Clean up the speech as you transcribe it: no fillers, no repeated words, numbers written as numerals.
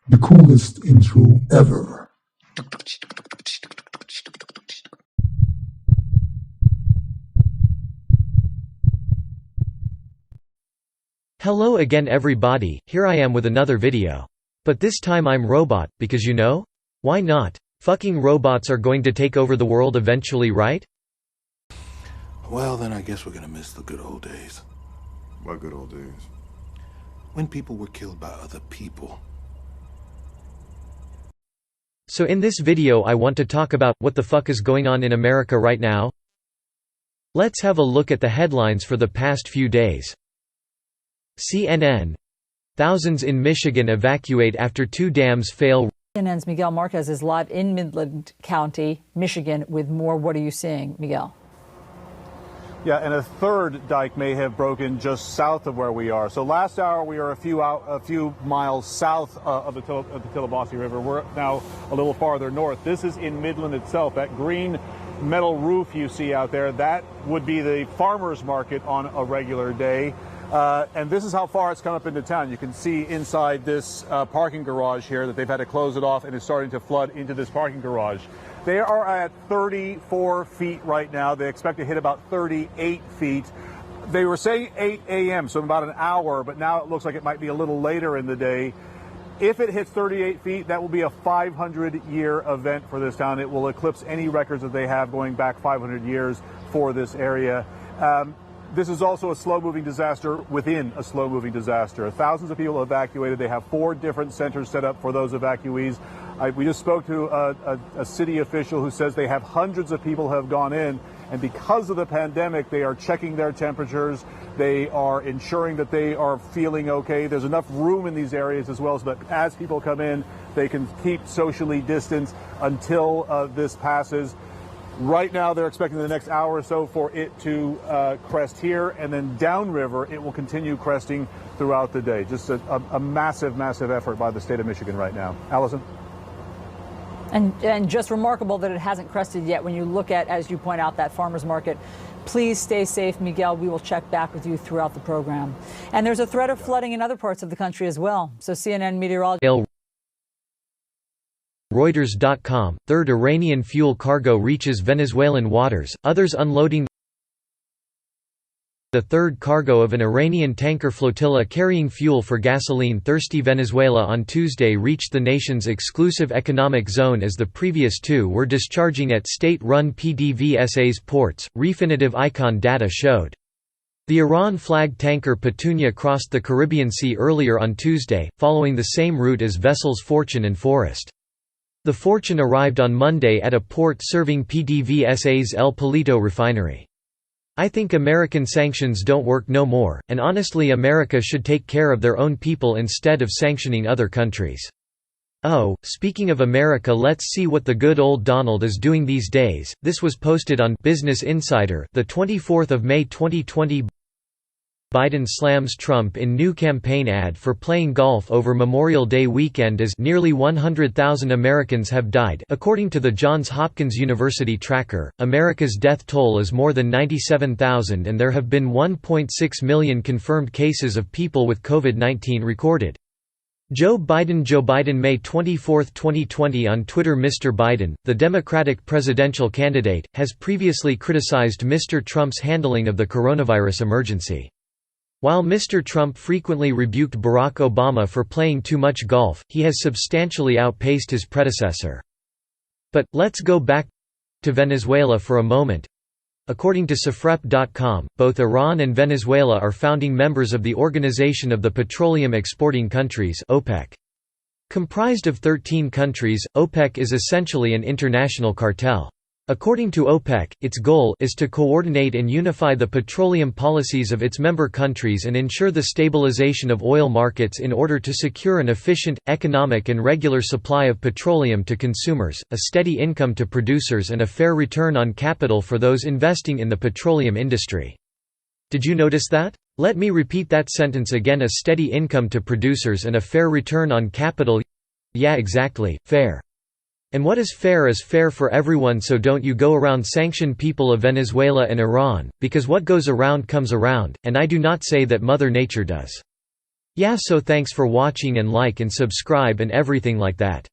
The coolest intro ever. Hello again everybody, here I am with another video. But this time I'm robot, because you know? Why not? Fucking robots are going to take over the world eventually, right? Well, then I guess we're gonna miss the good old days. What good old days? When people were killed by other people. So in this video I want to talk about what the fuck is going on in America right now. Let's have a look at the headlines for the past few days. CNN. Thousands in Michigan evacuate after 2 dams fail. CNN's Miguel Marquez is live in Midland County, Michigan, with more. What are you seeing, Miguel? Yeah, and a third dike may have broken just south of where we are. So last hour we were a few miles south of the Tillabassee River. We're now a little farther north. This is in Midland itself. That green metal roof you see out there, that would be the farmers market on a regular day. And this is how far it's come up into town. You can see inside this parking garage here that they've had to close it off, and it's starting to flood into this parking garage. They are at 34 feet right now. They expect to hit about 38 feet. They were saying 8 a.m., so in about an hour, but now it looks like it might be a little later in the day. If it hits 38 feet, that will be a 500-year event for this town. It will eclipse any records that they have going back 500 years for this area. This is also a slow-moving disaster within a slow-moving disaster. Thousands of people evacuated. They have 4 different centers set up for those evacuees. We just spoke to a city official who says they have hundreds of people who have gone in, and because of the pandemic, they are checking their temperatures. They are ensuring that they are feeling okay. There's enough room in these areas as well so that as people come in, they can keep socially distanced until this passes. Right now, they're expecting the next hour or so for it to crest here, and then downriver, it will continue cresting throughout the day. Just a massive, massive effort by the state of Michigan right now. Allison? And just remarkable that it hasn't crested yet when you look at, as you point out, that farmers market. Please stay safe, Miguel. We will check back with you throughout the program. And there's a threat of flooding in other parts of the country as well. So CNN meteorologist. Reuters.com, third Iranian fuel cargo reaches Venezuelan waters, others unloading. The third cargo of an Iranian tanker flotilla carrying fuel for gasoline-thirsty Venezuela on Tuesday reached the nation's exclusive economic zone as the previous 2 were discharging at state-run PDVSA's ports, Refinitiv Icon data showed. The Iran-flagged tanker Petunia crossed the Caribbean Sea earlier on Tuesday, following the same route as vessels Fortune and Forest. The Fortune arrived on Monday at a port serving PDVSA's El Palito refinery. I think American sanctions don't work no more, and honestly America should take care of their own people instead of sanctioning other countries. Oh, speaking of America, let's see what the good old Donald is doing these days. This was posted on Business Insider, the 24th of May 2020. Biden slams Trump in new campaign ad for playing golf over Memorial Day weekend as nearly 100,000 Americans have died. According to the Johns Hopkins University tracker, America's death toll is more than 97,000 and there have been 1.6 million confirmed cases of people with COVID-19 recorded. Joe Biden May 24, 2020 on Twitter. Mr. Biden, the Democratic presidential candidate, has previously criticized Mr. Trump's handling of the coronavirus emergency. While Mr. Trump frequently rebuked Barack Obama for playing too much golf, he has substantially outpaced his predecessor. But, let's go back to Venezuela for a moment. According to Safrep.com, both Iran and Venezuela are founding members of the Organization of the Petroleum Exporting Countries (OPEC). Comprised of 13 countries, OPEC is essentially an international cartel. According to OPEC, its goal is to coordinate and unify the petroleum policies of its member countries and ensure the stabilization of oil markets in order to secure an efficient, economic and regular supply of petroleum to consumers, a steady income to producers and a fair return on capital for those investing in the petroleum industry. Did you notice that? Let me repeat that sentence again: a steady income to producers and a fair return on capital. Yeah, exactly, fair. And what is fair for everyone, so don't you go around sanction people of Venezuela and Iran, because what goes around comes around, and I do not say that Mother Nature does. Yeah, so thanks for watching and like and subscribe and everything like that.